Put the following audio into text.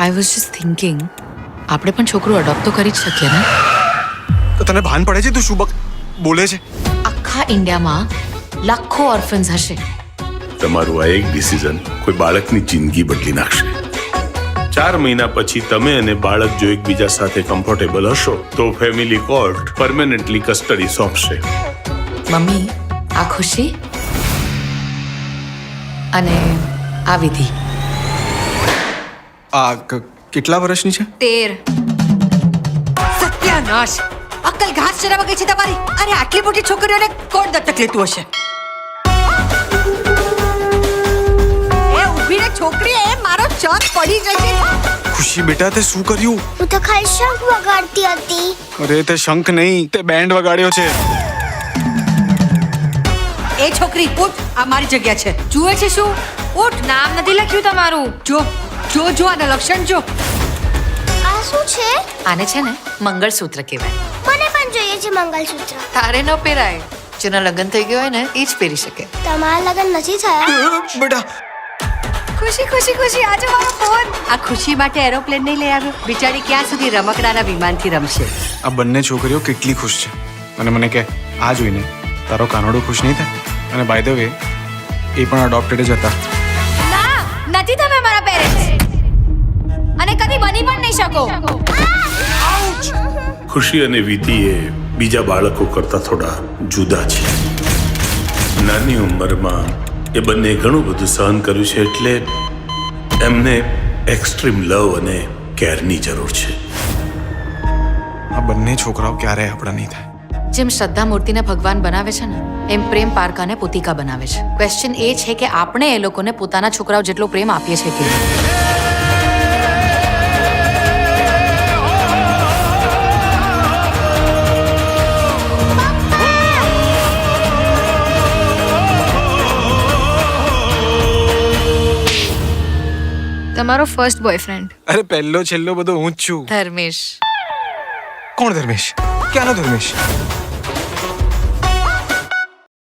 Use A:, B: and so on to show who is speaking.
A: I was just thinking આપણે પણ છોકરું અડોપ્ટ તો કરી જ શકીએ ને.
B: તો તને ભાન પડે છે તું શું બોલે છે?
A: આખા ઇન્ડિયામાં લાખો ઓર્ફન્સ હશે.
C: તમારું આ એક ડિસિઝન કોઈ બાળકની જિંદગી બદલી નાખશે. 4 મહિના પછી તમે અને બાળક જો એકબીજા સાથે કમ્ફર્ટેબલ હશો તો ફેમિલી કોર્ટ પરમેનન્ટલી કસ્ટડી સોંપશે.
A: મમ્મી, આ ખુશી અને આ વિધિ
B: આ કેટલા વર્ષની છે?
D: 13. સત્યાનાશ! અક્કલ ઘાસ ચરાવવા ગઈ છે તમારી? અરે આટલી મોટી છોકરીઓને કોણ દત્તક લેતું હશે? એ ઊભી રે છોકરી, એ મારો ચાંદ પડી જશે.
B: ખુશી બેટા તે શું કર્યું?
E: હું તો ખાલી શંખ વગાડતી હતી.
B: અરે તે શંખ નહીં, તે બેન્ડ વગાડ્યો છે.
D: એ છોકરી ઉઠ, આ મારી જગ્યા છે. જુએ છે શું? ઉઠ.
A: નામ નથી લખ્યું તમારું.
D: જો જો જો આના લક્ષણ જો.
E: આ શું છે?
A: આને છે ને મંગળસૂત્ર કહેવાય.
E: મને પણ જોઈએ છે મંગળસૂત્ર.
A: તારે ન પહેરાય. જેના લગ્ન થઈ ગયો હોય ને એ જ પહેરી શકે.
E: તમારા લગ્ન નથી થયા?
B: બેટા
D: ખુશી ખુશી ખુશી, આજે મારો ફોન. આ ખુશી માટે એરોપ્લેન નહીં લઈ આવ્યો. બિચારી ક્યાં સુધી રમકડાના વિમાનથી રમશે?
B: આ બંને છોકરીઓ કેટલી ખુશ છે. અને મને કે આ જોઈને તારો કાનોડો ખુશ નહીં થાય. અને બાય ધ વે એ પણ અડોપ્ટેડ જ હતા.
A: ના, નથી તમે મારા પેરેન્ટ્સ અને કદી બની પણ નહીં શકો.
C: ખુશી અને વિધિ એ બીજા બાળકો કરતા થોડા જુદા છે. નાની ઉંમરમાં એ બંને ઘણું બધું સહન કર્યું છે, એટલે એમને એક્સ્ટ્રીમ લવ અને કેરની જરૂર છે.
B: આ બંને છોકરાઓ ક્યારેય આપણા નહીં થાય.
A: જેમ શ્રદ્ધા મૂર્તિને ભગવાન બનાવે છે ને એમ પ્રેમ પારકાને પોતિકા બનાવે છે. ક્વેશ્ચન એ છે કે આપણે એ લોકોને પોતાના છોકરાઓ જેટલો પ્રેમ આપીએ છીએ કે નહીં.
F: તમારો ફર્સ્ટ બોયફ્રેન્ડ?
B: અરે પહેલો છેલ્લો બધો હું જ છું.
A: ધર્મેશ.
B: કોણ ધર્મેશ? ક્યાંનો ધર્મેશ?